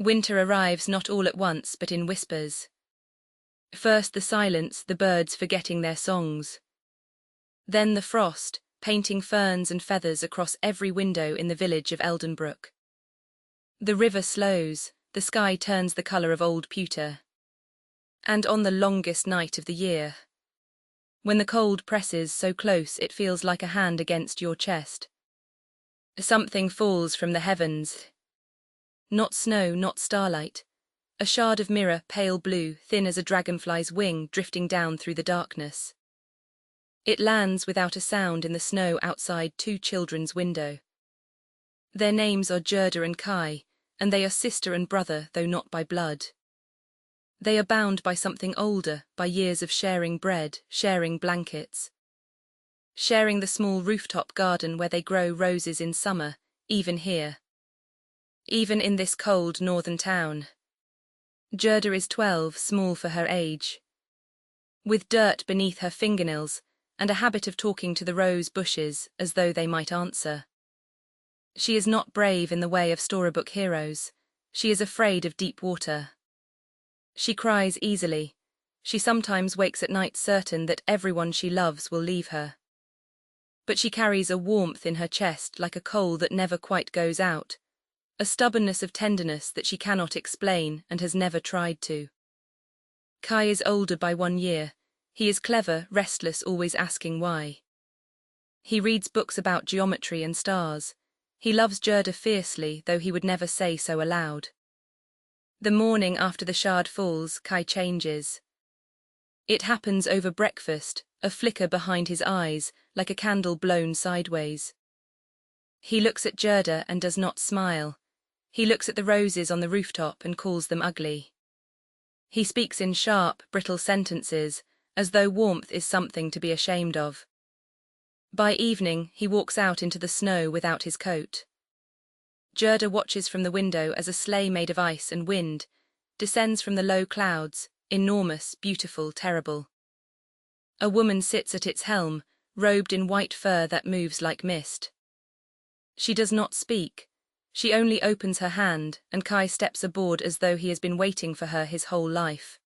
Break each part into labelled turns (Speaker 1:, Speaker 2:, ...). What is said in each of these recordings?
Speaker 1: Winter arrives not all at once but in whispers. First the silence, the birds forgetting their songs. Then the frost, painting ferns and feathers across every window in the village of Eldenbrook. The river slows, the sky turns the colour of old pewter. And on the longest night of the year, when the cold presses so close it feels like a hand against your chest, something falls from the heavens. Not snow, not starlight. A shard of mirror, pale blue, thin as a dragonfly's wing drifting down through the darkness. It lands without a sound in the snow outside two children's window. Their names are Gerda and Kai, and they are sister and brother, though not by blood. They are bound by something older, by years of sharing bread, sharing blankets. Sharing the small rooftop garden where they grow roses in summer, even here. Even in this cold northern town. Gerda is 12, small for her age. With dirt beneath her fingernails, and a habit of talking to the rose bushes as though they might answer. She is not brave in the way of storybook heroes. She is afraid of deep water. She cries easily. She sometimes wakes at night certain that everyone she loves will leave her. But she carries a warmth in her chest like a coal that never quite goes out, a stubbornness of tenderness that she cannot explain and has never tried to. Kai is older by 1 year. He is clever, restless, always asking why. He reads books about geometry and stars. He loves Gerda fiercely, though he would never say so aloud. The morning after the shard falls, Kai changes. It happens over breakfast, a flicker behind his eyes, like a candle blown sideways. He looks at Gerda and does not smile. He looks at the roses on the rooftop and calls them ugly. He speaks in sharp, brittle sentences, as though warmth is something to be ashamed of. By evening, he walks out into the snow without his coat. Gerda watches from the window as a sleigh made of ice and wind descends from the low clouds, enormous, beautiful, terrible. A woman sits at its helm, robed in white fur that moves like mist. She does not speak. She only opens her hand, and Kai steps aboard as though he has been waiting for her his whole life.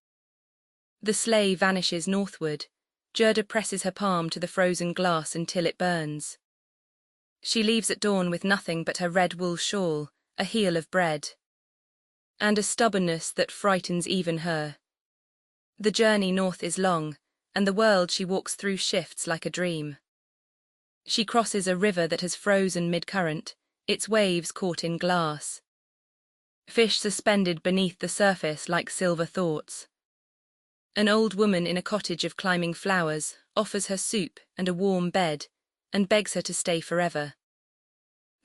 Speaker 1: The sleigh vanishes northward. Gerda presses her palm to the frozen glass until it burns. She leaves at dawn with nothing but her red wool shawl, a heel of bread, and a stubbornness that frightens even her. The journey north is long, and the world she walks through shifts like a dream. She crosses a river that has frozen mid-current, its waves caught in glass. Fish suspended beneath the surface like silver thoughts. An old woman in a cottage of climbing flowers offers her soup and a warm bed, and begs her to stay forever.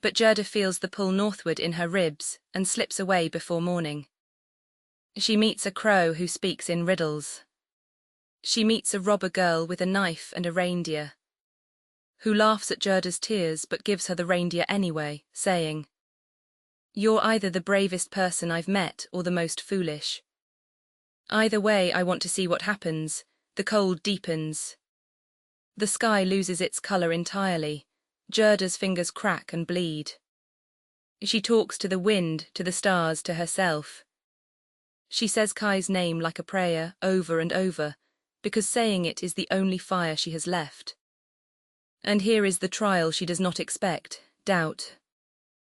Speaker 1: But Gerda feels the pull northward in her ribs and slips away before morning. She meets a crow who speaks in riddles. She meets a robber girl with a knife and a reindeer, who laughs at Gerda's tears but gives her the reindeer anyway, saying, "You're either the bravest person I've met or the most foolish. Either way, I want to see what happens." The cold deepens. The sky loses its colour entirely. Gerda's fingers crack and bleed. She talks to the wind, to the stars, to herself. She says Kai's name like a prayer, over and over, because saying it is the only fire she has left. And here is the trial she does not expect, doubt.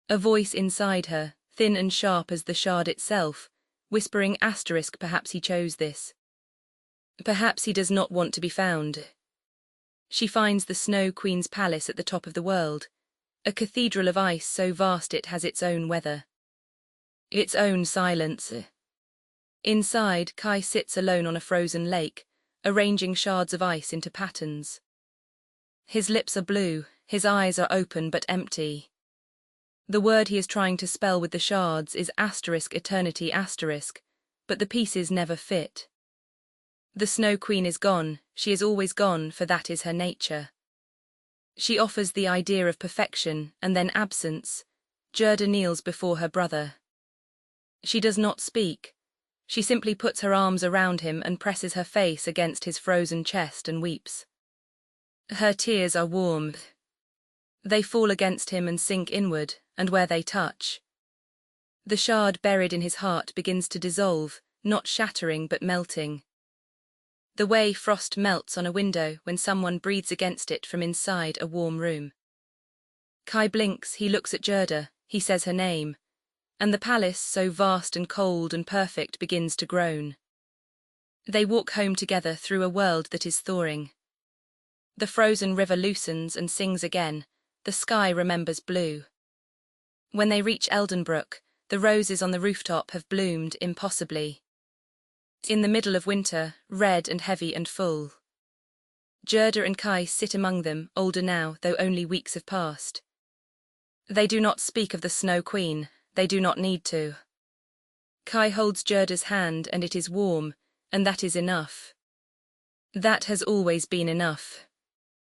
Speaker 1: A voice inside her, thin and sharp as the shard itself, whispering asterisk, perhaps he chose this. Perhaps he does not want to be found. She finds the Snow Queen's palace at the top of the world, a cathedral of ice so vast it has its own weather, its own silence. Inside, Kai sits alone on a frozen lake, arranging shards of ice into patterns. His lips are blue, his eyes are open but empty. The word he is trying to spell with the shards is asterisk eternity asterisk, but the pieces never fit. The Snow Queen is gone, she is always gone, for that is her nature. She offers the idea of perfection and then absence. Gerda kneels before her brother. She does not speak. She simply puts her arms around him and presses her face against his frozen chest and weeps. Her tears are warm. They fall against him and sink inward, and where they touch, The shard buried in his heart begins to dissolve, not shattering but melting. The way frost melts on a window when someone breathes against it from inside a warm room. Kai blinks, he looks at Gerda, he says her name, and the palace, so vast and cold and perfect, begins to groan. They walk home together through a world that is thawing. The frozen river loosens and sings again, the sky remembers blue. When they reach Eldenbrook, the roses on the rooftop have bloomed impossibly. In the middle of winter, red and heavy and full. Gerda and Kai sit among them, older now, though only weeks have passed. They do not speak of the Snow Queen, they do not need to. Kai holds Gerda's hand and it is warm, and that is enough. That has always been enough.